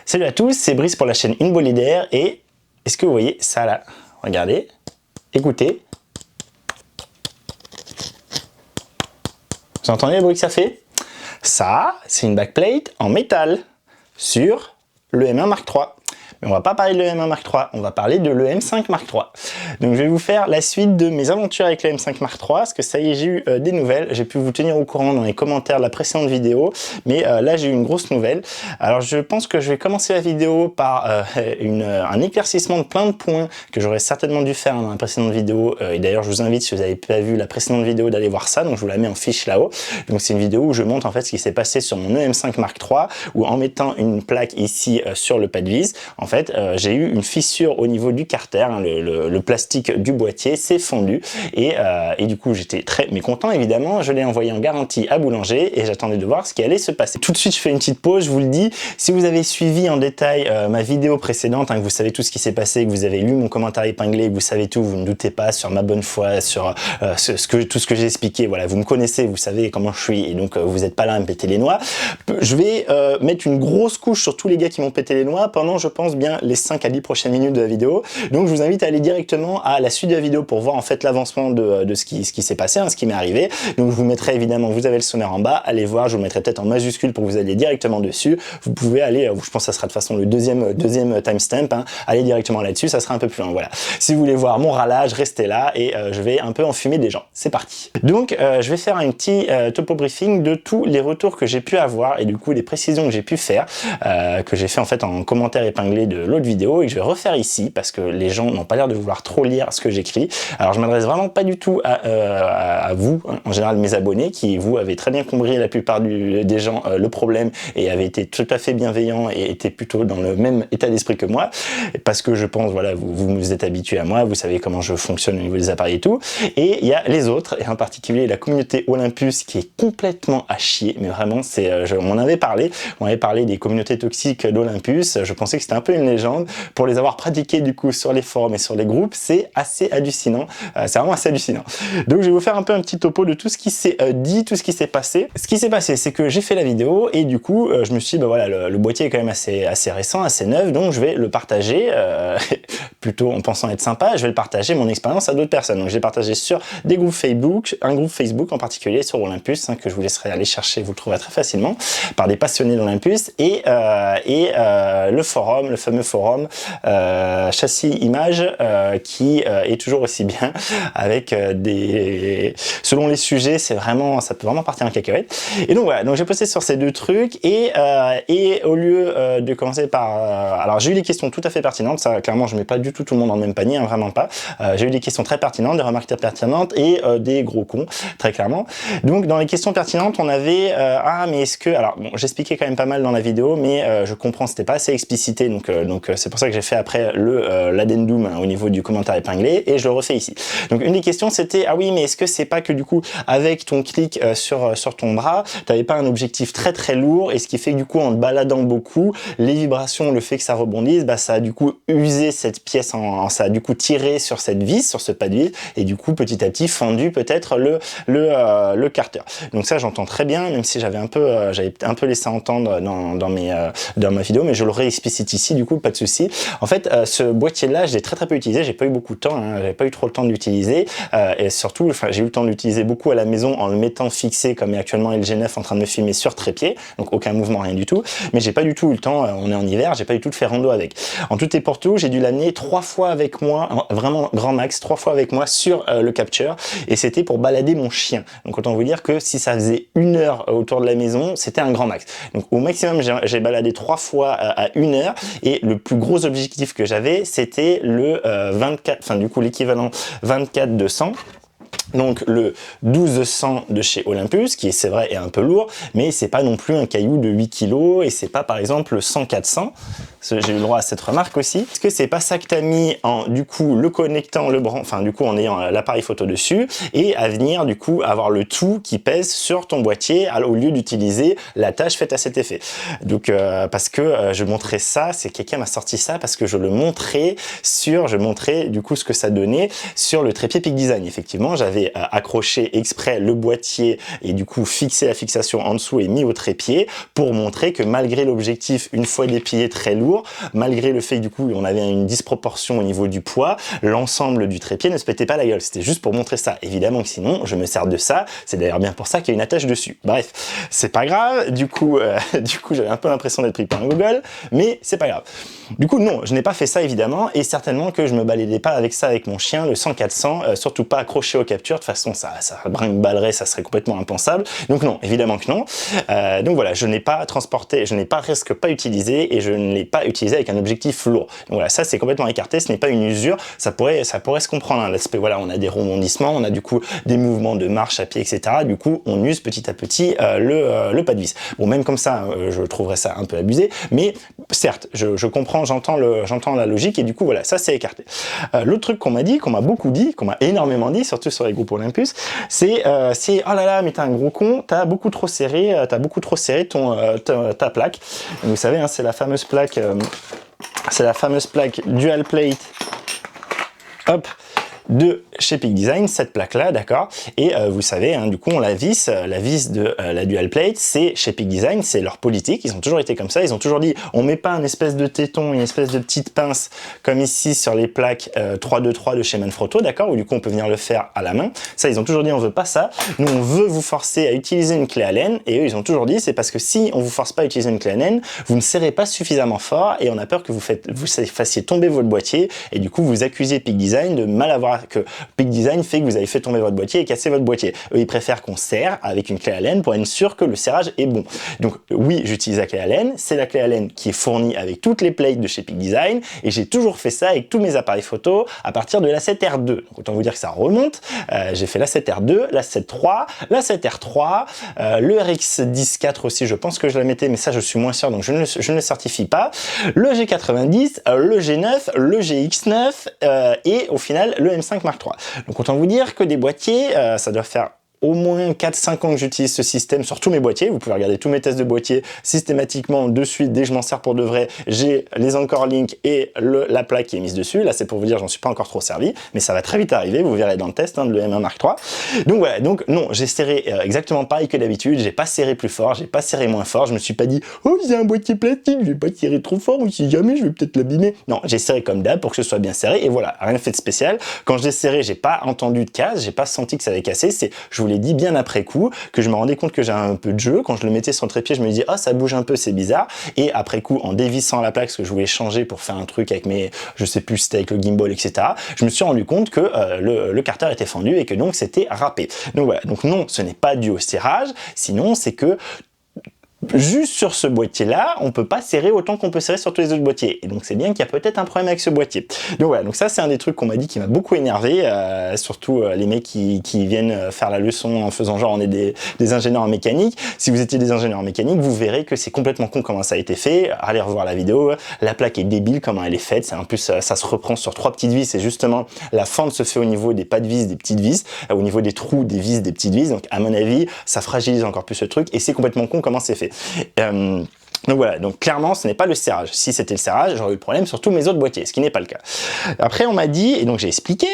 Salut à tous, c'est Brice pour la chaîne Une Bolée d'air et est-ce que vous voyez ça là? Regardez, écoutez. Vous entendez le bruit que ça fait? Ça, c'est une backplate en métal sur le M1 Mark III. Mais on va pas parler de l'EM1 Mark III, on va parler de l'EM5 Mark III. Donc je vais vous faire la suite de mes aventures avec l'EM5 Mark III, parce que ça y est, j'ai eu des nouvelles. J'ai pu vous tenir au courant dans les commentaires de la précédente vidéo, mais là j'ai eu une grosse nouvelle. Alors je pense que je vais commencer la vidéo par un éclaircissement de plein de points que j'aurais certainement dû faire dans la précédente vidéo. Et d'ailleurs je vous invite, si vous n'avez pas vu la précédente vidéo, d'aller voir ça. Donc je vous la mets en fiche là-haut. Donc c'est une vidéo où je montre en fait ce qui s'est passé sur mon EM5 Mark III, où en mettant une plaque ici sur le pas de vis, en fait, j'ai eu une fissure au niveau du carter, hein, le plastique du boîtier s'est fondu et du coup j'étais très mécontent évidemment. Je l'ai envoyé en garantie à Boulanger et j'attendais de voir ce qui allait se passer. Tout de suite je fais une petite pause, je vous le dis, si vous avez suivi en détail ma vidéo précédente, hein, que vous savez tout ce qui s'est passé, que vous avez lu mon commentaire épinglé, que vous savez tout, vous ne doutez pas sur ma bonne foi, sur tout ce que j'ai expliqué, voilà, vous me connaissez, vous savez comment je suis et donc vous n'êtes pas là à me péter les noix. Je vais mettre une grosse couche sur tous les gars qui m'ont pété les noix pendant, je pense bien, les 5 à 10 prochaines minutes de la vidéo. Donc je vous invite à aller directement à la suite de la vidéo pour voir en fait l'avancement de ce qui s'est passé, hein, ce qui m'est arrivé. Donc je vous mettrai évidemment, vous avez le sommaire en bas, allez voir, je vous mettrai peut-être en majuscule pour que vous alliez directement dessus. Vous pouvez aller, je pense que ça sera de toute façon le deuxième timestamp, hein, allez directement là-dessus, ça sera un peu plus loin, voilà. Si vous voulez voir mon râlage, restez là et je vais un peu enfumer des gens. C'est parti. Donc je vais faire un petit topo briefing de tous les retours que j'ai pu avoir et du coup les précisions que j'ai pu faire, que j'ai fait en fait en commentaire épinglé de l'autre vidéo et que je vais refaire ici parce que les gens n'ont pas l'air de vouloir trop lire ce que j'écris. Alors je m'adresse vraiment pas du tout à vous, hein, en général mes abonnés qui vous avez très bien compris la plupart des gens le problème et avaient été tout à fait bienveillants et étaient plutôt dans le même état d'esprit que moi parce que je pense voilà vous êtes habitués à moi, vous savez comment je fonctionne au niveau des appareils et tout. Et il y a les autres et en particulier la communauté Olympus qui est complètement à chier, mais vraiment c'est on en avait parlé, on avait parlé des communautés toxiques d'Olympus. Je pensais que c'était un peu une légende. Pour les avoir pratiqués du coup sur les forums et sur les groupes, c'est assez hallucinant. C'est vraiment assez hallucinant. Donc je vais vous faire un peu un petit topo de tout ce qui s'est dit, tout ce qui s'est passé. Ce qui s'est passé, c'est que j'ai fait la vidéo et du coup, je me suis dit, bah voilà, le boîtier est quand même assez récent, assez neuf, donc je vais le partager, plutôt en pensant être sympa, je vais le partager mon expérience à d'autres personnes. Donc je l'ai partagé sur des groupes Facebook, un groupe Facebook en particulier sur Olympus, hein, que je vous laisserai aller chercher, vous le trouverez très facilement, par des passionnés d'Olympus, et le forum, le fameux forum châssis image qui est toujours aussi bien avec selon les sujets, c'est vraiment, ça peut vraiment partir en cacahuète. Et donc voilà, donc j'ai posté sur ces deux trucs et au lieu de commencer par alors j'ai eu des questions tout à fait pertinentes, ça clairement je mets pas du tout le monde dans le même panier, hein, vraiment pas. J'ai eu des questions très pertinentes, des remarques très pertinentes et des gros cons très clairement. Donc dans les questions pertinentes, on avait ah mais est-ce que, alors bon, j'expliquais quand même pas mal dans la vidéo, mais je comprends, c'était pas assez explicité, donc c'est pour ça que j'ai fait après l'addendum, hein, au niveau du commentaire épinglé et je le refais ici. Donc une des questions c'était ah oui mais est-ce que c'est pas que du coup avec ton clic sur ton bras, t'avais pas un objectif très très lourd et ce qui fait que du coup en te baladant beaucoup, les vibrations, le fait que ça rebondisse, bah ça a du coup usé cette pièce, ça a du coup tiré sur cette vis, sur ce pas de vis et du coup petit à petit fendu peut-être le carter. Donc ça j'entends très bien, même si j'avais un peu laissé entendre dans ma vidéo, mais je le réexplicite ici du coup, pas de souci. En fait ce boîtier là je l'ai très peu utilisé, j'ai pas eu beaucoup de temps, hein, j'avais pas eu trop le temps de l'utiliser et surtout j'ai eu le temps de l'utiliser beaucoup à la maison en le mettant fixé comme est actuellement LG9 en train de me filmer sur trépied, donc aucun mouvement, rien du tout, mais j'ai pas du tout eu le temps, on est en hiver, j'ai pas du tout de faire rando avec. En tout et pour tout, j'ai dû l'amener 3 fois avec moi, vraiment grand max, 3 fois avec moi sur le capture et c'était pour balader mon chien. Donc autant vous dire que si ça faisait 1 heure autour de la maison, c'était un grand max. Donc au maximum, j'ai baladé 3 fois à 1 heure et le plus gros objectif que j'avais, c'était le 24, enfin du coup l'équivalent 24-200. Donc le 1200 de chez Olympus, qui c'est vrai est un peu lourd, mais c'est pas non plus un caillou de 8 kg et c'est pas par exemple le 100-400. J'ai eu le droit à cette remarque aussi. Est-ce que c'est pas ça que t'as mis en du coup le connectant, enfin du coup en ayant l'appareil photo dessus et à venir du coup avoir le tout qui pèse sur ton boîtier au lieu d'utiliser la tâche faite à cet effet. Donc parce que je montrais ça, c'est quelqu'un m'a sorti ça parce que je montrais du coup ce que ça donnait sur le trépied Peak Design. Effectivement, j'avais j'avais accroché exprès le boîtier et du coup fixé la fixation en dessous et mis au trépied pour montrer que malgré l'objectif une fois déplié très lourd, malgré le fait que du coup on avait une disproportion au niveau du poids, l'ensemble du trépied ne se pétait pas la gueule. C'était juste pour montrer ça. Évidemment que sinon je me sers de ça, c'est d'ailleurs bien pour ça qu'il y a une attache dessus. Bref, c'est pas grave, du coup j'avais un peu l'impression d'être pris par un Google, mais c'est pas grave. Du coup non, je n'ai pas fait ça évidemment, et certainement que je me baladais pas avec ça avec mon chien, le 100-400, surtout pas accroché aux captures, de toute façon ça brinque-ballerait, ça serait complètement impensable, donc non, évidemment que non. Donc voilà, je n'ai pas transporté, je n'ai pas presque pas utilisé, et je ne l'ai pas utilisé avec un objectif lourd. Donc voilà, ça c'est complètement écarté, ce n'est pas une usure, ça pourrait se comprendre, hein, l'aspect, voilà, on a des rebondissements, on a du coup des mouvements de marche à pied, etc. Du coup, on use petit à petit le pas de vis. Bon, même comme ça, je trouverais ça un peu abusé, mais certes, je comprends, j'entends la logique, et du coup, voilà, ça c'est écarté. L'autre truc qu'on m'a dit, qu'on m'a beaucoup dit, qu'on m'a énormément dit, surtout sur les groupes Olympus, c'est oh là là, mais t'es un gros con, t'as beaucoup trop serré ta plaque. Donc, vous savez, hein, c'est la fameuse plaque Dual Plate, hop, de chez Peak Design, cette plaque là, d'accord, et vous savez, hein, du coup on la vis de la Dual Plate, c'est chez Peak Design, c'est leur politique, ils ont toujours été comme ça, ils ont toujours dit on met pas une espèce de téton, une espèce de petite pince comme ici sur les plaques 323 de chez Manfrotto, d'accord, où du coup on peut venir le faire à la main. Ça, ils ont toujours dit on veut pas ça, nous on veut vous forcer à utiliser une clé Allen, et eux ils ont toujours dit c'est parce que si on vous force pas à utiliser une clé Allen, vous ne serrez pas suffisamment fort, et on a peur que vous fassiez tomber votre boîtier, et du coup vous accusiez Peak Design de mal avoir, que Peak Design fait que vous avez fait tomber votre boîtier et cassé votre boîtier. Eux, ils préfèrent qu'on serre avec une clé Allen pour être sûr que le serrage est bon. Donc oui, j'utilise la clé Allen, c'est la clé Allen qui est fournie avec toutes les plates de chez Peak Design, et j'ai toujours fait ça avec tous mes appareils photo à partir de la 7R2. Donc autant vous dire que ça remonte, j'ai fait la 7R2, la 7III, la 7R3, le RX10-4 aussi, je pense que je la mettais, mais ça je suis moins sûr, donc je ne le certifie pas, le G90, le G9, le GX9, et au final le M5 Mark III. Donc autant vous dire que des boîtiers, ça doit faire au moins 4-5 ans que j'utilise ce système sur tous mes boîtiers. Vous pouvez regarder tous mes tests de boîtier systématiquement de suite. Dès que je m'en sers pour de vrai, j'ai les Anchor Link et la plaque qui est mise dessus. Là, c'est pour vous dire, j'en suis pas encore trop servi, mais ça va très vite arriver. Vous verrez dans le test de le M1 Mark III. Donc voilà, donc non, j'ai serré exactement pareil que d'habitude. J'ai pas serré plus fort, j'ai pas serré moins fort. Je me suis pas dit, oh, c'est un boîtier plastique, je vais pas serrer trop fort, ou si jamais, je vais peut-être l'abîmer. Non, j'ai serré comme d'hab pour que ce soit bien serré, et voilà, rien fait de spécial. Quand je l'ai serré, j'ai pas entendu de casse, j'ai pas senti que ça avait cassé. Je vous l'ai dit bien après coup, que je me rendais compte que j'avais un peu de jeu. Quand je le mettais sur le trépied, je me disais, oh, ça bouge un peu, c'est bizarre. Et après coup, en dévissant la plaque, parce que je voulais changer pour faire un truc avec mes, je sais plus, c'était avec le gimbal, etc., je me suis rendu compte que le carter était fendu et que donc c'était râpé. Donc voilà, donc non, ce n'est pas dû au serrage, sinon c'est que juste sur ce boîtier-là, on peut pas serrer autant qu'on peut serrer sur tous les autres boîtiers. Et donc c'est bien qu'il y a peut-être un problème avec ce boîtier. Donc voilà, donc ça c'est un des trucs qu'on m'a dit qui m'a beaucoup énervé, surtout les mecs qui viennent faire la leçon en faisant genre on est des ingénieurs en mécanique. Si vous étiez des ingénieurs en mécanique, vous verrez que c'est complètement con comment ça a été fait. Allez revoir la vidéo, la plaque est débile comment elle est faite. En plus ça se reprend sur 3 petites vis, et justement la fente se fait au niveau des pas de vis, des petites vis, au niveau des trous des vis, des petites vis. Donc à mon avis, ça fragilise encore plus le truc, et c'est complètement con comment c'est fait. Donc voilà, donc clairement ce n'est pas le serrage. Si c'était le serrage, j'aurais eu le problème sur tous mes autres boîtiers, ce qui n'est pas le cas. Après on m'a dit, et donc j'ai expliqué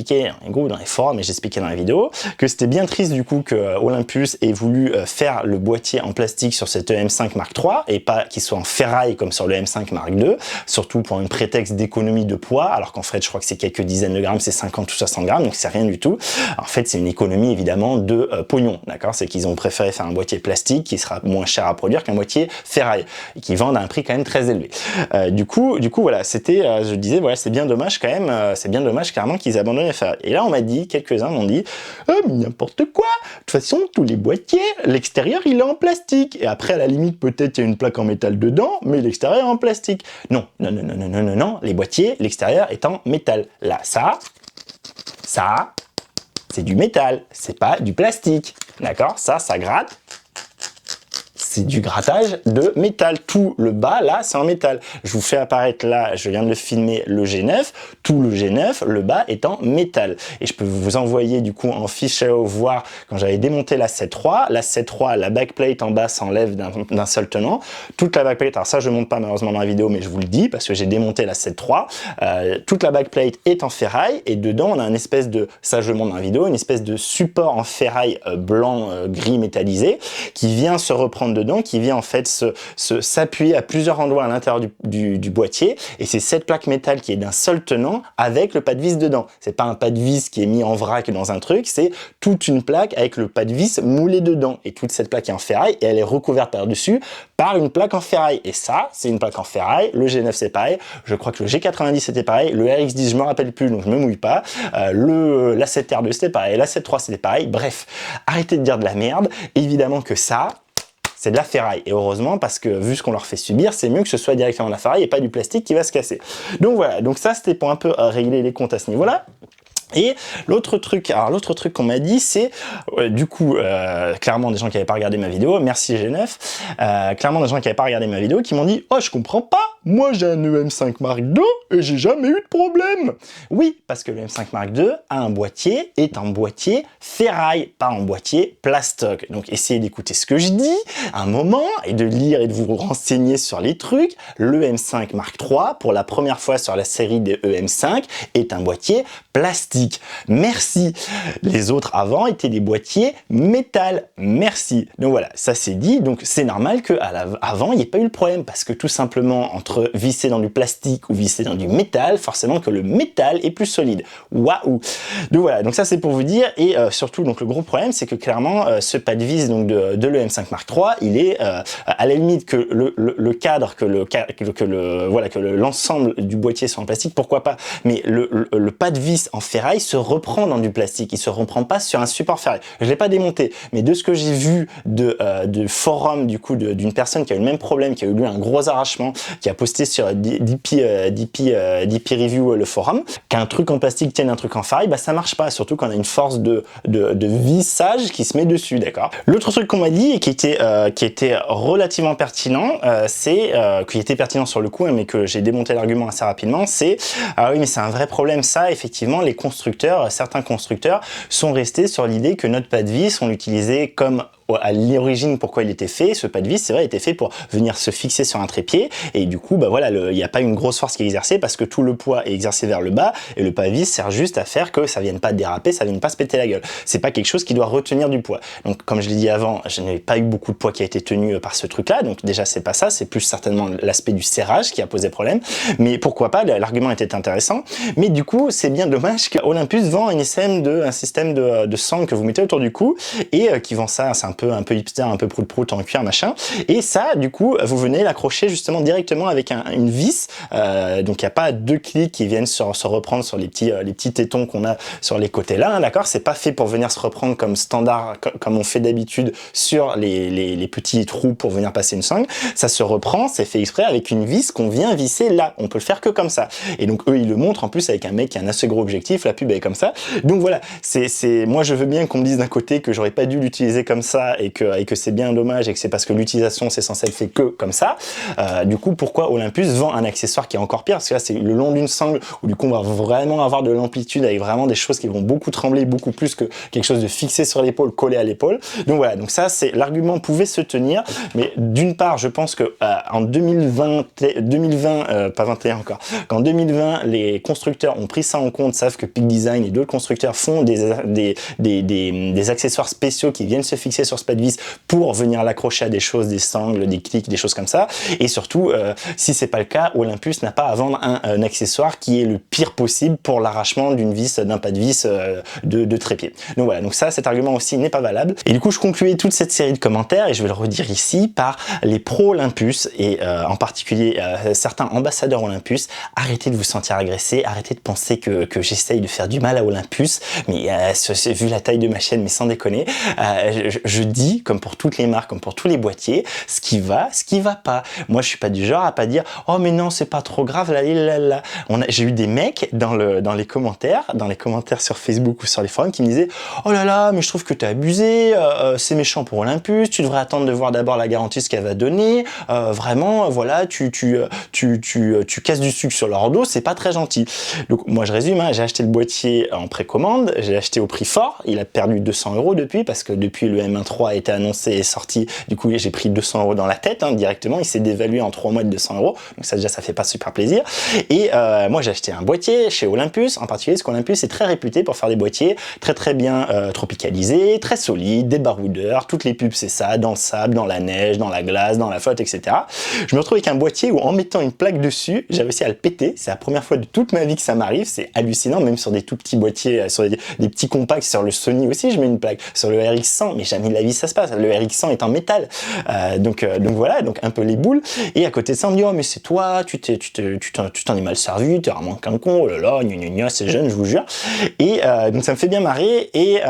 dans les groupes, dans les forums, et j'ai expliqué dans la vidéo, que c'était bien triste du coup que Olympus ait voulu faire le boîtier en plastique sur cette M5 Mark III, et pas qu'il soit en ferraille comme sur le M5 Mark II, surtout pour un prétexte d'économie de poids, alors qu'en fait je crois que c'est quelques dizaines de grammes, c'est 50 ou 60 grammes, donc c'est rien du tout. En fait c'est une économie évidemment de pognon, d'accord? C'est qu'ils ont préféré faire un boîtier plastique qui sera moins cher à produire qu'un boîtier ferraille, et qui vendent à un prix quand même très élevé. Du coup voilà, c'était, je disais, voilà, c'est bien dommage quand même, c'est bien dommage clairement qu'ils abandonnent la ferraille. Et là on m'a dit, quelques-uns m'ont dit, ah mais n'importe quoi, de toute façon tous les boîtiers, l'extérieur il est en plastique, et après à la limite peut-être il y a une plaque en métal dedans, mais l'extérieur est en plastique. Non, les boîtiers, l'extérieur est en métal. Là, ça, c'est du métal, c'est pas du plastique, d'accord? Ça gratte, c'est du grattage de métal. Tout le bas, là, c'est en métal. Je vous fais apparaître là, je viens de le filmer, le G9. Tout le G9, le bas est en métal. Et je peux vous envoyer du coup en fichier voir quand j'avais démonté la 7.3. La 7.3, la backplate en bas s'enlève d'un seul tenant. Toute la backplate, alors ça je ne montre pas malheureusement dans la vidéo, mais je vous le dis parce que j'ai démonté la 7.3. Toute la backplate est en ferraille et dedans on a une espèce de, ça je le montre dans la vidéo, une espèce de support en ferraille blanc gris métallisé qui vient se reprendre dedans, qui vient en fait s'appuyer à plusieurs endroits à l'intérieur du boîtier, et c'est cette plaque métal qui est d'un seul tenant avec le pas de vis dedans. C'est pas un pas de vis qui est mis en vrac dans un truc, c'est toute une plaque avec le pas de vis moulé dedans, et toute cette plaque est en ferraille et elle est recouverte par-dessus par une plaque en ferraille, et ça c'est une plaque en ferraille. Le G9 c'est pareil, je crois que le G90 c'était pareil, le RX10 je me rappelle plus donc je me mouille pas, la 7R2 c'était pareil, la 7.3 c'était pareil. Bref, arrêtez de dire de la merde, évidemment que ça c'est de la ferraille, et heureusement parce que vu ce qu'on leur fait subir, c'est mieux que ce soit directement de la ferraille et pas du plastique qui va se casser. Donc voilà, donc ça c'était pour un peu régler les comptes à ce niveau-là. Et l'autre truc qu'on m'a dit, c'est du coup clairement des gens qui n'avaient pas regardé ma vidéo, merci G9, clairement des gens qui n'avaient pas regardé ma vidéo qui m'ont dit « Oh, je comprends pas, moi j'ai un EM5 Mark II et j'ai jamais eu de problème !» Oui, parce que le M5 Mark II a un boîtier, est un boîtier ferraille, pas un boîtier plastoc. Donc essayez d'écouter ce que je dis un moment et de lire et de vous renseigner sur les trucs. Le M5 Mark III, pour la première fois sur la série des EM5, est un boîtier plastique. Merci. Les autres avant étaient des boîtiers métal. Merci. Donc voilà, ça c'est dit. Donc c'est normal qu'avant il n'y ait pas eu le problème, parce que tout simplement entre visser dans du plastique ou visser dans du métal, forcément que le métal est plus solide. Waouh. Donc voilà, donc ça c'est pour vous dire. Et surtout donc le gros problème c'est que clairement ce pas de vis donc de l'EM5 Mark III, il est à la limite que le cadre, que l'ensemble du boîtier soit en plastique, pourquoi pas, mais le pas de vis en ferraille se reprend dans du plastique, il se reprend pas sur un support ferraille. Je l'ai pas démonté, mais de ce que j'ai vu de forum du coup d'une personne qui a eu le même problème, qui a eu lui un gros arrachement, qui a posté sur DP Review le forum, qu'un truc en plastique tienne un truc en ferraille, bah ça marche pas, surtout quand on a une force de vissage qui se met dessus, d'accord. L'autre truc qu'on m'a dit et qui était relativement pertinent, qui était pertinent sur le coup, hein, mais que j'ai démonté l'argument assez rapidement, c'est ah oui mais c'est un vrai problème ça, effectivement les certains constructeurs sont restés sur l'idée que notre pas de vis, on l'utilisait comme à l'origine pourquoi il était fait. Ce pas de vis, c'est vrai, était fait pour venir se fixer sur un trépied, et du coup, bah voilà, il n'y a pas une grosse force qui est exercée parce que tout le poids est exercé vers le bas, et le pas de vis sert juste à faire que ça vienne pas déraper, ça vienne pas se péter la gueule. C'est pas quelque chose qui doit retenir du poids. Donc, comme je l'ai dit avant, je n'ai pas eu beaucoup de poids qui a été tenu par ce truc-là, donc déjà c'est pas ça, c'est plus certainement l'aspect du serrage qui a posé problème, mais pourquoi pas, l'argument était intéressant, mais du coup, c'est bien dommage qu'Olympus vend un système de sangle que vous mettez autour du cou, et qui vend ça, c'est un peu hipster, un peu prout-prout en cuir machin, et ça du coup vous venez l'accrocher justement directement avec une vis, donc il n'y a pas deux clics qui viennent se reprendre sur les petits tétons qu'on a sur les côtés là, hein, d'accord, c'est pas fait pour venir se reprendre comme standard, comme on fait d'habitude sur les petits trous pour venir passer une sangle. Ça se reprend, c'est fait exprès avec une vis qu'on vient visser là, on peut le faire que comme ça, et donc eux ils le montrent en plus avec un mec qui a un assez gros objectif, la pub est comme ça, donc voilà, moi je veux bien qu'on me dise d'un côté que j'aurais pas dû l'utiliser comme ça et que c'est bien dommage et que c'est parce que l'utilisation c'est censé être fait que comme ça. Du coup, pourquoi Olympus vend un accessoire qui est encore pire, parce que là c'est le long d'une sangle où du coup on va vraiment avoir de l'amplitude avec vraiment des choses qui vont beaucoup trembler, beaucoup plus que quelque chose de fixé sur l'épaule, collé à l'épaule. Donc voilà, donc ça c'est l'argument pouvait se tenir, mais d'une part je pense que en 2020 pas 21 encore, qu'en 2020 les constructeurs ont pris ça en compte, savent que Peak Design et d'autres constructeurs font des accessoires spéciaux qui viennent se fixer sur ce pas de vis pour venir l'accrocher à des choses, des sangles, des clics, des choses comme ça. Et surtout, si c'est pas le cas, Olympus n'a pas à vendre un accessoire qui est le pire possible pour l'arrachement d'une vis, d'un pas de vis de trépied. Donc voilà, donc ça, cet argument aussi n'est pas valable. Et du coup, je concluais toute cette série de commentaires, et je vais le redire ici, par les pros Olympus, et en particulier certains ambassadeurs Olympus. Arrêtez de vous sentir agressé, arrêtez de penser que j'essaye de faire du mal à Olympus, mais vu la taille de ma chaîne, mais sans déconner, je dis, comme pour toutes les marques, comme pour tous les boîtiers, ce qui va pas. Moi, je suis pas du genre à pas dire « Oh, mais non, c'est pas trop grave, là. » J'ai eu des mecs dans les commentaires sur Facebook ou sur les forums qui me disaient « Oh là là, mais je trouve que t'as abusé, c'est méchant pour Olympus, tu devrais attendre de voir d'abord la garantie, ce qu'elle va donner, vraiment, voilà, tu casses du sucre sur leur dos, c'est pas très gentil. » Donc, moi, je résume, hein, j'ai acheté le boîtier en précommande, j'ai acheté au prix fort, il a perdu 200 € depuis, parce que depuis le M1 III a été annoncé et sorti, du coup, j'ai pris 200 € dans la tête, hein, directement, il s'est dévalué en 3 mois de 200 €, donc ça, déjà, ça fait pas super plaisir. Et moi, j'ai acheté un boîtier chez Olympus, en particulier, parce qu'Olympus est très réputé pour faire des boîtiers très bien tropicalisés, très solides, des baroudeurs, toutes les pubs, c'est ça, dans le sable, dans la neige, dans la glace, dans la flotte, etc. Je me retrouve avec un boîtier où, en mettant une plaque dessus, j'ai réussi à le péter, c'est la première fois de toute ma vie que ça m'arrive, c'est hallucinant, même sur des tout petits boîtiers, sur des petits compacts, sur le Sony aussi, je mets une plaque, sur le RX100, mais jamais de la vie ça se passe, le RX100 est en métal, donc voilà, donc un peu les boules, et à côté de ça, on me dit, oh mais c'est toi, tu t'en es mal servi, t'es vraiment qu'un con, oh là là, gna, c'est jeune, je vous jure, et donc ça me fait bien marrer, et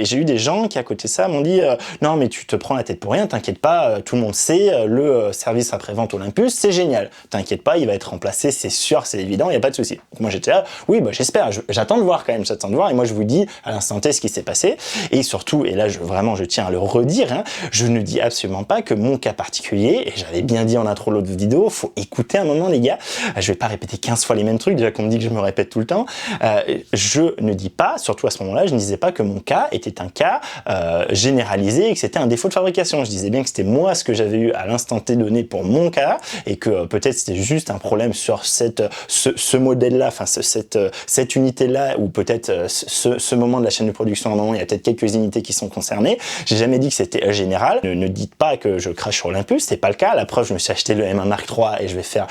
j'ai eu des gens qui à côté de ça m'ont dit, non mais tu te prends la tête pour rien, t'inquiète pas, tout le monde sait, le service après-vente Olympus, c'est génial, t'inquiète pas, il va être remplacé, c'est sûr, c'est évident, il n'y a pas de souci. Donc moi j'étais là, oui bah j'espère, j'attends de voir quand même, j'attends de voir, et moi je vous dis à l'instant T ce qui s'est passé, et surtout, et là vraiment je tiens à le redire, hein, je ne dis absolument pas que mon cas particulier, et j'avais bien dit en intro de l'autre vidéo, faut écouter un moment les gars, je vais pas répéter 15 fois les mêmes trucs, déjà qu'on me dit que je me répète tout le temps, je ne dis pas, surtout à ce moment-là, je ne disais pas que mon cas était un cas généralisé et que c'était un défaut de fabrication, je disais bien que c'était moi ce que j'avais eu à l'instant T donné pour mon cas, et que peut-être c'était juste un problème sur ce modèle-là, enfin cette unité-là, ou peut-être ce moment de la chaîne de production, à un moment, il y a peut-être quelques unités qui sont concernées. J'ai jamais dit que c'était général. Ne dites pas que je crache sur Olympus, c'est pas le cas. La preuve, je me suis acheté le M1 Mark III et je vais faire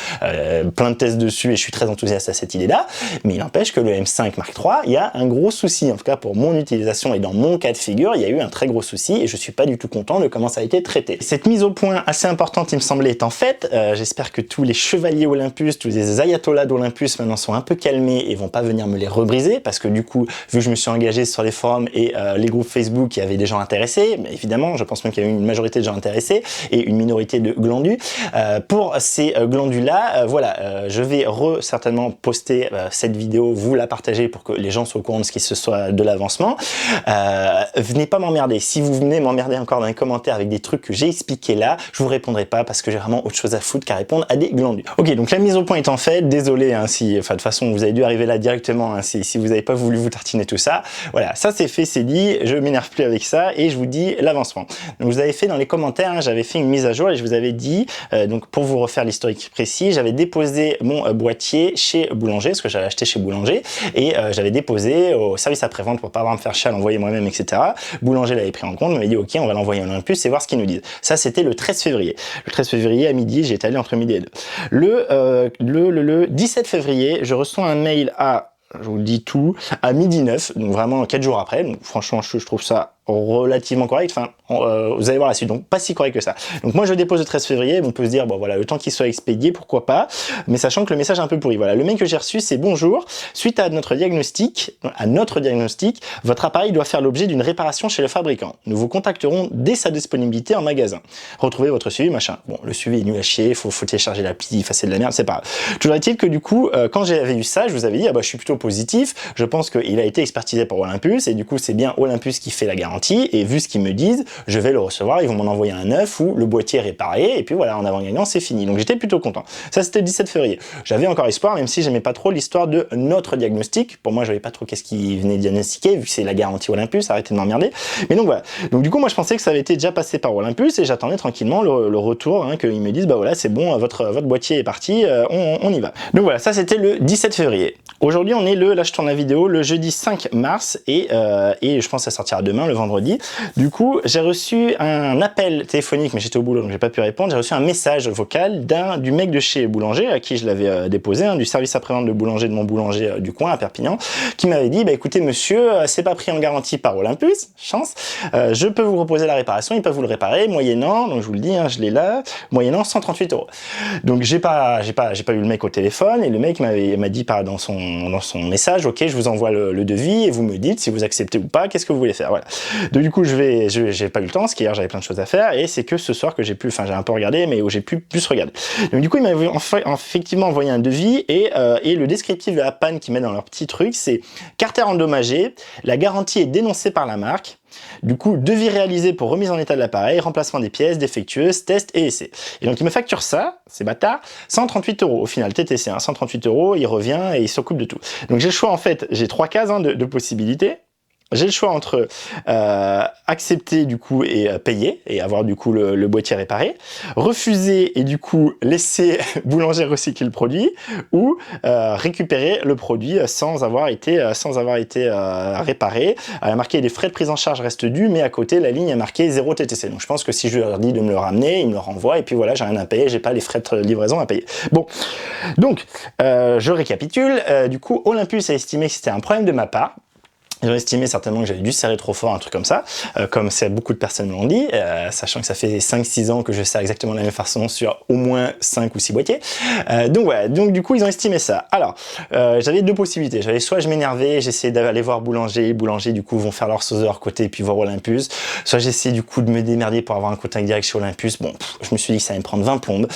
plein de tests dessus et je suis très enthousiaste à cette idée-là. Mais il n'empêche que le M5 Mark III, il y a un gros souci. En tout cas, pour mon utilisation et dans mon cas de figure, il y a eu un très gros souci et je suis pas du tout content de comment ça a été traité. Cette mise au point assez importante, il me semblait, est en fait. J'espère que tous les chevaliers Olympus, tous les ayatollahs d'Olympus maintenant sont un peu calmés et vont pas venir me les rebriser, parce que du coup, vu que je me suis engagé sur les forums et les groupes Facebook, il y avait des gens intéressés, mais évidemment, je pense même qu'il y a eu une majorité de gens intéressés et une minorité de glandus. Pour ces glandus-là, voilà, je vais certainement poster cette vidéo, vous la partagez pour que les gens soient au courant de ce qui se soit de l'avancement. Venez pas m'emmerder. Si vous venez m'emmerder encore dans les commentaires avec des trucs que j'ai expliqués là, je vous répondrai pas parce que j'ai vraiment autre chose à foutre qu'à répondre à des glandus. Ok, donc la mise au point étant faite, désolé hein, si, enfin de toute façon vous avez dû arriver là directement hein, si vous n'avez pas voulu vous tartiner tout ça. Voilà, ça c'est fait, c'est dit, je m'énerve plus avec ça et je vous dis l'avancement. Donc vous avez fait dans les commentaires, hein, j'avais fait une mise à jour et je vous avais dit, donc pour vous refaire l'historique précis, j'avais déposé mon boîtier chez Boulanger, parce que j'avais acheté chez Boulanger, et j'avais déposé au service après-vente pour pas avoir à me faire chier à l'envoyer moi-même, etc. Boulanger l'avait pris en compte, m'avait dit ok, on va l'envoyer en Olympus et voir ce qu'ils nous disent. Ça c'était le 13 février. Le 13 février à midi, j'étais allé entre midi et 2. Le 17 février, je reçois un mail je vous le dis tout, à midi 9, donc vraiment 4 jours après, donc franchement je trouve ça relativement correct, enfin vous allez voir la suite, donc pas si correct que ça. Donc moi je dépose le 13 février, on peut se dire bon voilà, le temps qu'il soit expédié, pourquoi pas, mais sachant que le message est un peu pourri. Voilà, le mail que j'ai reçu c'est bonjour, suite à notre diagnostic, votre appareil doit faire l'objet d'une réparation chez le fabricant. Nous vous contacterons dès sa disponibilité en magasin. Retrouvez votre suivi, machin. Bon, le suivi est nul à chier, faut télécharger l'appli, c'est de la merde, c'est pas grave. Toujours est-il que du coup, quand j'avais eu ça, je vous avais dit, ah bah je suis plutôt positif, je pense qu'il a été expertisé par Olympus, et du coup c'est bien Olympus qui fait la garantie, et vu ce qu'ils me disent, je vais le recevoir, ils vont m'en envoyer un neuf où le boîtier est réparé, et puis voilà, en avant-gagnant, c'est fini. Donc j'étais plutôt content. Ça c'était le 17 février. J'avais encore espoir, même si j'aimais pas trop l'histoire de notre diagnostic. Pour moi, je savais pas trop qu'est-ce qui venait diagnostiquer, vu que c'est la garantie Olympus, arrêtez de m'emmerder. Mais donc voilà. Donc du coup, moi je pensais que ça avait été déjà passé par Olympus, et j'attendais tranquillement le retour, hein, qu'ils me disent, bah voilà, c'est bon, votre boîtier est parti, on y va. Donc voilà, ça c'était le 17 février. Aujourd'hui, on est là je tourne la vidéo, le jeudi 5 mars, et je pense que ça sortira demain, le vendredi. Du coup, j'ai reçu un appel téléphonique, mais j'étais au boulot, donc j'ai pas pu répondre. J'ai reçu un message vocal du mec de chez Boulanger, à qui je l'avais déposé, hein, du service après-vente de Boulanger, de mon boulanger du coin, à Perpignan, qui m'avait dit, bah écoutez monsieur, c'est pas pris en garantie par Olympus, chance, je peux vous proposer la réparation, ils peuvent vous le réparer, moyennant, donc je vous le dis, hein, je l'ai là, moyennant 138 €. Donc j'ai pas eu le mec au téléphone, et le mec m'a dit dans son message, ok, je vous envoie le devis, et vous me dites si vous acceptez ou pas, qu'est-ce que vous voulez faire, voilà. Donc du coup, j'ai pas eu le temps, parce qu'hier j'avais plein de choses à faire, et c'est que ce soir que j'ai pu, enfin j'ai un peu regardé, mais où j'ai pu plus regarder. Donc du coup, il m'a effectivement envoyé un devis, et le descriptif de la panne qu'ils mettent dans leur petit truc, c'est carter endommagé, la garantie est dénoncée par la marque. Du coup, devis réalisé pour remise en état de l'appareil, remplacement des pièces défectueuses, test et essai. Et donc il me facture ça, c'est bâtard, 138 € au final, TTC, hein, 138 €, il revient et il s'occupe de tout. Donc j'ai le choix en fait, j'ai 3 cases hein, de possibilités. J'ai le choix entre accepter du coup et payer et avoir du coup le boîtier réparé, refuser et du coup laisser boulanger recycler le produit, ou récupérer le produit sans avoir été réparé. Elle a marqué les frais de prise en charge restent dus, mais à côté la ligne a marqué 0 TTC. Donc je pense que si je leur dis de me le ramener, ils me le renvoient et puis voilà, j'ai rien à payer, j'ai pas les frais de livraison à payer. Bon, donc je récapitule. Du coup, Olympus a estimé que c'était un problème de ma part. Ils ont estimé certainement que j'avais dû serrer trop fort, un truc comme ça, comme beaucoup de personnes l'ont dit, sachant que ça fait 5-6 ans que je serre exactement de la même façon sur au moins 5 ou 6 boîtiers. Donc voilà, donc du coup ils ont estimé ça. Alors, j'avais deux possibilités, j'avais soit je m'énervais, j'essayais d'aller voir boulanger du coup vont faire leur sauce de leur côté et puis voir Olympus, soit j'essayais du coup de me démerder pour avoir un contact direct chez Olympus. Bon, je me suis dit que ça allait me prendre 20 plombes,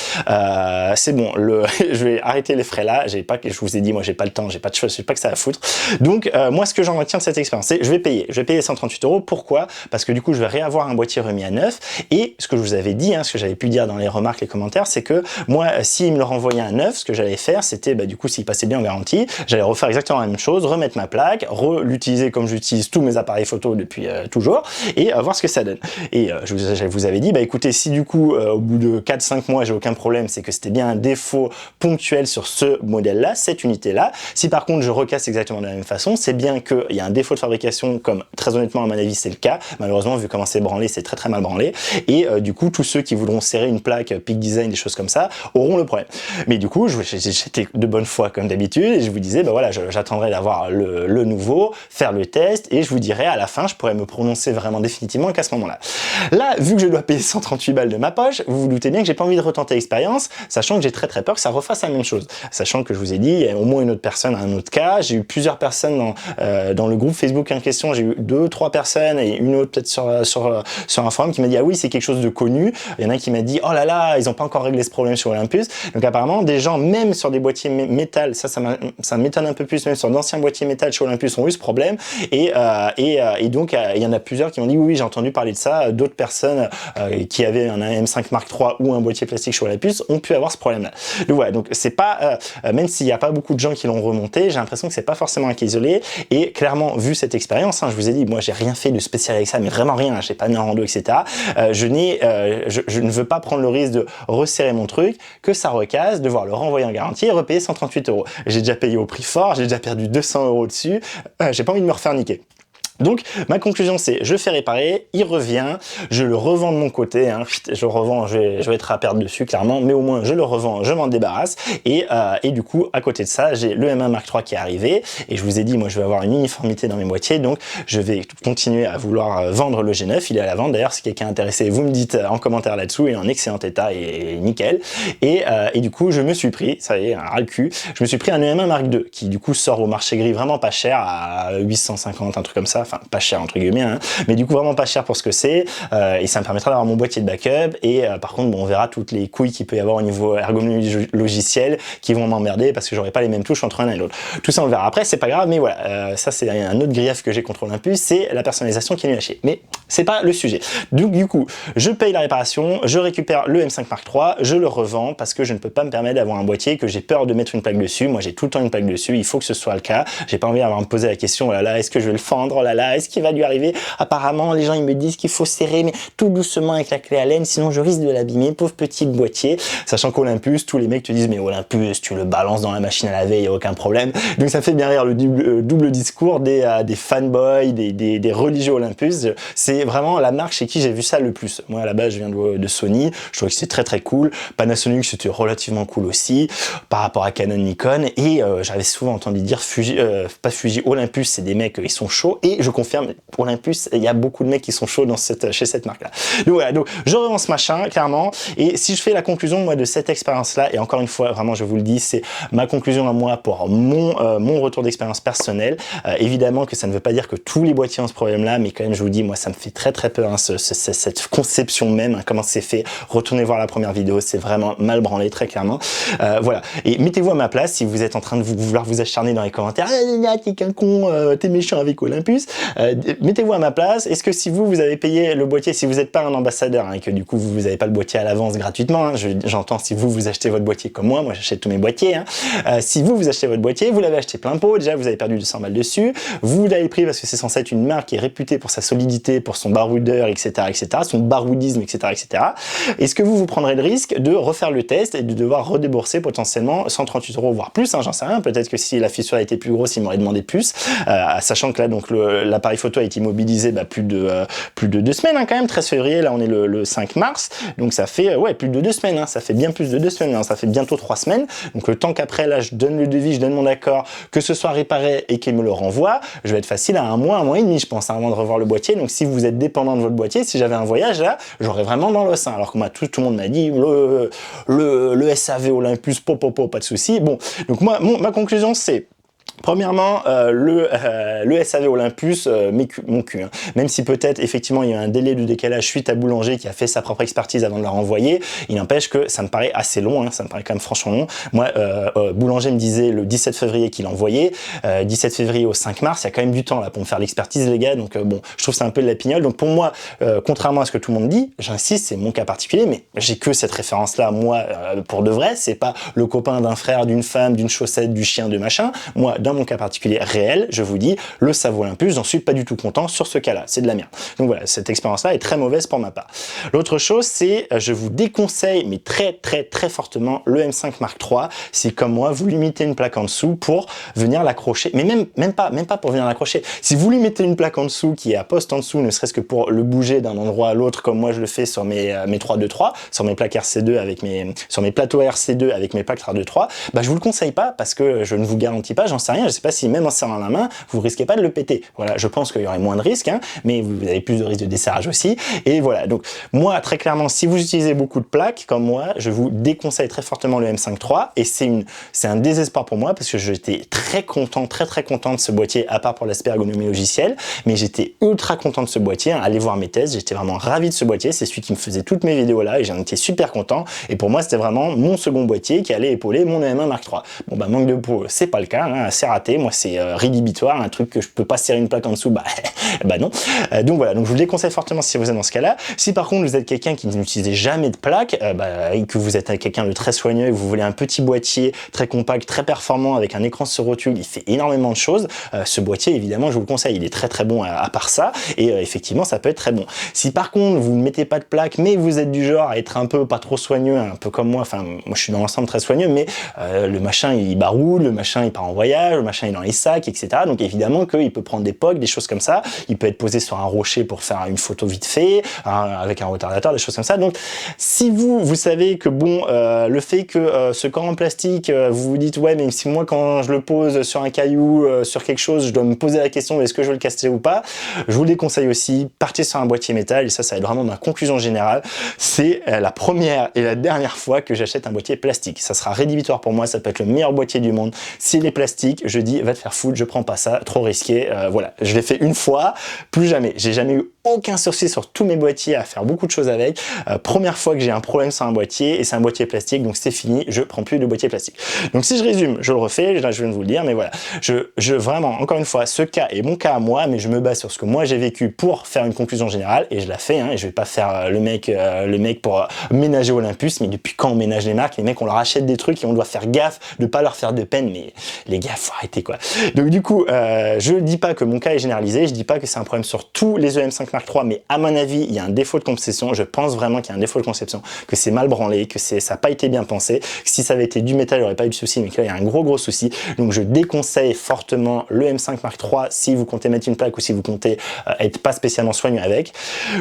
c'est bon, je vais arrêter les frais là, je vous ai dit, moi j'ai pas le temps, j'ai pas de choix, je sais pas que ça à foutre. Donc moi ce que j'en retiens de cette expérience, c'est je vais payer 138 €. Pourquoi? Parce que du coup je vais réavoir un boîtier remis à neuf, et ce que je vous avais dit, hein, ce que j'avais pu dire dans les remarques, les commentaires, c'est que moi s'il me le renvoyait à neuf, ce que j'allais faire c'était du coup s'il passait bien en garantie, j'allais refaire exactement la même chose, remettre ma plaque, l'utiliser comme j'utilise tous mes appareils photo depuis toujours, et voir ce que ça donne. Et je vous avais dit, écoutez, si du coup au bout de 4-5 mois j'ai aucun problème, c'est que c'était bien un défaut ponctuel sur ce modèle là, cette unité là. Si par contre je recasse exactement de la même façon, c'est bien qu'il y a un défaut de fabrication, comme très honnêtement à mon avis c'est le cas, malheureusement vu comment c'est branlé, c'est très mal branlé, et du coup tous ceux qui voudront serrer une plaque Peak Design, des choses comme ça, auront le problème. Mais du coup j'étais de bonne foi comme d'habitude, et je vous disais voilà, j'attendrai d'avoir le nouveau, faire le test, et je vous dirai à la fin, je pourrais me prononcer vraiment définitivement qu'à ce moment-là. Là, vu que je dois payer 138 balles de ma poche, vous vous doutez bien que j'ai pas envie de retenter l'expérience, sachant que j'ai très peur que ça refasse la même chose, sachant que je vous ai dit, il y a au moins une autre personne à un autre cas, j'ai eu plusieurs personnes dans le groupe Facebook en question, j'ai eu 2-3 personnes et une autre peut-être sur un forum qui m'a dit ah oui c'est quelque chose de connu. Il y en a qui m'a dit oh là là ils ont pas encore réglé ce problème sur Olympus. Donc apparemment des gens même sur des boîtiers métal, ça m'étonne un peu plus, même sur d'anciens boîtiers métal chez Olympus ont eu ce problème, et donc il y en a plusieurs qui m'ont dit oui j'ai entendu parler de ça, d'autres personnes qui avaient un M5 Mark III ou un boîtier plastique chez Olympus ont pu avoir ce problème là. Donc voilà, donc c'est pas même s'il n'y a pas beaucoup de gens qui l'ont remonté, j'ai l'impression que c'est pas forcément un cas isolé, et clairement vu cette expérience, hein, je vous ai dit, moi j'ai rien fait de spécial avec ça, mais vraiment rien, hein, j'ai pas mis en rando, etc. Je ne veux pas prendre le risque de resserrer mon truc, que ça recasse, devoir le renvoyer en garantie et repayer 138 €. J'ai déjà payé au prix fort, j'ai déjà perdu 200 € dessus, j'ai pas envie de me refaire niquer. Donc ma conclusion c'est je fais réparer, il revient, je le revends de mon côté, hein, je le revends, je vais être à perdre dessus clairement, mais au moins je le revends, je m'en débarrasse, et du coup à côté de ça j'ai le M1 Mark III qui est arrivé, et je vous ai dit moi je vais avoir une uniformité dans mes boîtiers, donc je vais continuer à vouloir vendre le G9, il est à la vente d'ailleurs, si quelqu'un est intéressé vous me dites en commentaire là-dessous, il est en excellent état et nickel, et du coup je me suis pris, ça y est, un ras le cul, je me suis pris un M1 Mark II qui du coup sort au marché gris vraiment pas cher, à 850, un truc comme ça, enfin pas cher entre guillemets, hein, mais du coup vraiment pas cher pour ce que c'est, et ça me permettra d'avoir mon boîtier de backup, et par contre bon, on verra toutes les couilles qu'il peut y avoir au niveau ergonomie logicielle qui vont m'emmerder parce que j'aurai pas les mêmes touches entre un et l'autre. Tout ça on verra après, c'est pas grave, mais voilà, ça c'est un autre grief que j'ai contre Olympus, c'est la personnalisation qui est nulle à chier, mais c'est pas le sujet. Donc du coup je paye la réparation, je récupère le M5 Mark III, je le revends parce que je ne peux pas me permettre d'avoir un boîtier que j'ai peur de mettre une plaque dessus. Moi j'ai tout le temps une plaque dessus, il faut que ce soit le cas, j'ai pas envie d'avoir à me poser la question oh là là est-ce que je vais le fendre, oh là là est-ce qu'il va lui arriver, apparemment les gens ils me disent qu'il faut serrer mais tout doucement avec la clé Allen sinon je risque de l'abîmer, pauvre petit boîtier, sachant qu'Olympus tous les mecs te disent mais Olympus tu le balances dans la machine à laver, il n'y a aucun problème, donc ça fait bien rire le double discours des fanboys, des religieux Olympus. C'est vraiment la marque chez qui j'ai vu ça le plus. Moi à la base je viens de Sony, je trouvais que c'était très cool, Panasonic c'était relativement cool aussi par rapport à Canon, Nikon, et j'avais souvent entendu dire pas Fuji, Olympus c'est des mecs ils sont chauds, et je confirme, Olympus, il y a beaucoup de mecs qui sont chauds dans chez cette marque-là. Donc voilà, donc je revends ce machin, clairement, et si je fais la conclusion, moi, de cette expérience-là, et encore une fois, vraiment, je vous le dis, c'est ma conclusion à moi pour mon retour d'expérience personnelle. Évidemment que ça ne veut pas dire que tous les boîtiers ont ce problème-là, mais quand même, je vous dis, moi, ça me fait très très peur, hein, cette conception même, hein, comment c'est fait. Retournez voir la première vidéo, c'est vraiment mal branlé, très clairement. Voilà, et mettez-vous à ma place si vous êtes en train de vouloir vous acharner dans les commentaires, ah, t'es qu'un con, t'es méchant avec Olympus. Mettez-vous à ma place. Est-ce que si vous avez payé le boîtier, si vous n'êtes pas un ambassadeur, hein, et que du coup vous n'avez pas le boîtier à l'avance gratuitement, hein, j'entends si vous achetez votre boîtier comme moi j'achète tous mes boîtiers, hein, si vous achetez votre boîtier, vous l'avez acheté plein pot, déjà vous avez perdu 200 balles dessus, vous l'avez pris parce que c'est censé être une marque qui est réputée pour sa solidité, pour son baroudeur, etc., son baroudisme, etc., etc. Est-ce que vous prendrez le risque de refaire le test et de devoir redébourser potentiellement 138 €, voire plus, hein, j'en sais rien, peut-être que si la fissure a été plus grosse, il m'aurait demandé plus, sachant que là, donc l'appareil photo a été immobilisé plus de 2 semaines, hein, quand même, 13 février, là on est le 5 mars, donc ça fait ouais, plus de 2 semaines, hein, ça fait bien plus de 2 semaines, hein, ça fait bientôt 3 semaines, donc le temps qu'après, là, je donne le devis, je donne mon accord, que ce soit réparé et qu'il me le renvoie, je vais être facile à un mois et demi, je pense, hein, avant de revoir le boîtier. Donc si vous êtes dépendant de votre boîtier, si j'avais un voyage là, j'aurais vraiment dans l'os, hein, alors que moi, tout le monde m'a dit, le SAV Olympus, pas de souci. Bon, donc moi, ma conclusion, c'est... Premièrement, le SAV Olympus, mon cul, hein. Même si peut-être effectivement il y a un délai de décalage suite à Boulanger qui a fait sa propre expertise avant de le renvoyer, il n'empêche que ça me paraît assez long, hein, ça me paraît quand même franchement long. Moi, Boulanger me disait le 17 février qu'il envoyait, 17 février au 5 mars, il y a quand même du temps là pour me faire l'expertise, les gars, donc bon, je trouve que c'est un peu de la pignole. Donc pour moi, contrairement à ce que tout le monde dit, j'insiste, c'est mon cas particulier, mais j'ai que cette référence-là, moi, pour de vrai, c'est pas le copain d'un frère, d'une femme, d'une chaussette, du chien, de machin. Moi, dans mon cas particulier réel, je vous dis, le SAV Olympus, j'en suis pas du tout content sur ce cas-là, c'est de la merde. Donc voilà, cette expérience-là est très mauvaise pour ma part. L'autre chose, c'est, je vous déconseille, mais très fortement, le M5 Mark III, si comme moi, vous lui mettez une plaque en dessous pour venir l'accrocher, mais même pas pour venir l'accrocher. Si vous lui mettez une plaque en dessous qui est à poste en dessous, ne serait-ce que pour le bouger d'un endroit à l'autre, comme moi je le fais sur mes 3-2-3, sur mes plaques RC2 sur mes plateaux RC2 avec mes plaques 3-2-3, bah je vous le conseille pas parce que je ne vous garantis pas, j'en sais rien, je sais pas si même en serrant la main, vous risquez pas de le péter. Voilà, je pense qu'il y aurait moins de risques, hein, mais vous avez plus de risques de desserrage aussi. Et voilà, donc moi, très clairement, si vous utilisez beaucoup de plaques, comme moi, je vous déconseille très fortement le M5 III, et c'est un désespoir pour moi, parce que j'étais très content de ce boîtier, à part pour l'aspect ergonomie logicielle, mais j'étais ultra content de ce boîtier, hein. Allez voir mes tests, j'étais vraiment ravi de ce boîtier, c'est celui qui me faisait toutes mes vidéos là, et j'en étais super content, et pour moi, c'était vraiment mon second boîtier qui allait épauler mon M1 Mark III. Bon bah, manque de peau, c'est pas le cas, hein, c'est raté, moi c'est rédhibitoire, un truc que je peux pas serrer une plaque en dessous, bah non. Donc voilà, donc je vous le déconseille fortement si vous êtes dans ce cas-là. Si par contre vous êtes quelqu'un qui n'utilise jamais de plaque, et que vous êtes quelqu'un de très soigneux, et que vous voulez un petit boîtier très compact, très performant, avec un écran sur rotule, il fait énormément de choses, ce boîtier évidemment je vous le conseille, il est très bon à part ça, et effectivement ça peut être très bon. Si par contre vous ne mettez pas de plaque, mais vous êtes du genre à être un peu pas trop soigneux, un peu comme moi, enfin moi je suis dans l'ensemble très soigneux, mais le machin il baroule, le machin il part en voyage, le machin il est dans les sacs, etc. Donc évidemment qu'il peut prendre des pogs, des choses comme ça, il peut être posé sur un rocher pour faire une photo vite fait, avec un retardateur, des choses comme ça. Donc si vous savez que bon, le fait que ce corps en plastique, vous vous dites ouais mais si moi quand je le pose sur un caillou, sur quelque chose, je dois me poser la question est-ce que je veux le casser ou pas, je vous le déconseille aussi, partez sur un boîtier métal, et ça va être vraiment ma conclusion générale, c'est la première et la dernière fois que j'achète un boîtier plastique. Ça sera rédhibitoire pour moi, ça peut être le meilleur boîtier du monde. S'il est plastique, je dis va te faire foutre, je prends pas ça, trop risqué, voilà. Je l'ai fait une fois, plus jamais. J'ai jamais eu aucun sursis sur tous mes boîtiers à faire beaucoup de choses avec. Première fois que j'ai un problème sur un boîtier, et c'est un boîtier plastique, donc c'est fini, je prends plus de boîtier plastique. Donc si je résume, je le refais, là je viens de vous le dire, mais voilà. Vraiment, encore une fois, ce cas est mon cas à moi, mais je me base sur ce que moi j'ai vécu pour faire une conclusion générale, et je la fais, hein, et je vais pas faire le mec pour ménager Olympus, mais depuis quand on ménage les marques, les mecs on leur achète des trucs et on doit faire gaffe de pas leur faire de peine, mais les gars, faut arrêter quoi. Donc du coup, je dis pas que mon cas est généralisé, je dis pas que c'est un problème sur tous les EM5 Mark Mark III, mais à mon avis, il y a un défaut de conception. Je pense vraiment qu'il y a un défaut de conception, que c'est mal branlé, que ça n'a pas été bien pensé. Si ça avait été du métal, il n'y aurait pas eu de souci, mais que là, il y a un gros souci. Donc, je déconseille fortement le M5 Mark III si vous comptez mettre une plaque ou si vous comptez être pas spécialement soigneux avec.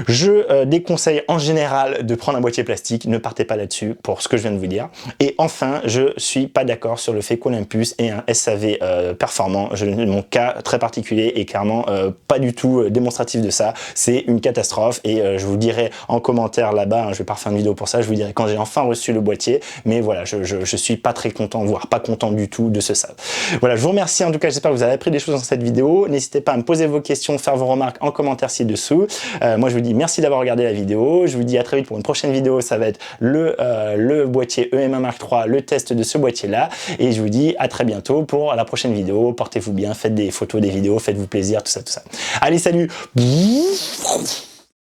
Je déconseille en général de prendre un boîtier plastique. Ne partez pas là-dessus pour ce que je viens de vous dire. Et enfin, je suis pas d'accord sur le fait qu'Olympus ait un SAV performant. Mon cas très particulier est clairement pas du tout démonstratif de ça. C'est une catastrophe et je vous dirai en commentaire là-bas, hein, je vais pas refaire une vidéo pour ça, je vous dirai quand j'ai enfin reçu le boîtier, mais voilà, je suis pas très content, voire pas content du tout de ce SAV. Voilà, je vous remercie en tout cas, j'espère que vous avez appris des choses dans cette vidéo. N'hésitez pas à me poser vos questions, faire vos remarques en commentaire ci-dessous. Moi je vous dis merci d'avoir regardé la vidéo, je vous dis à très vite pour une prochaine vidéo, ça va être le boîtier EM1 Mark III, le test de ce boîtier là, et je vous dis à très bientôt pour la prochaine vidéo. Portez-vous bien, faites des photos, des vidéos, faites-vous plaisir, tout ça. Allez, salut!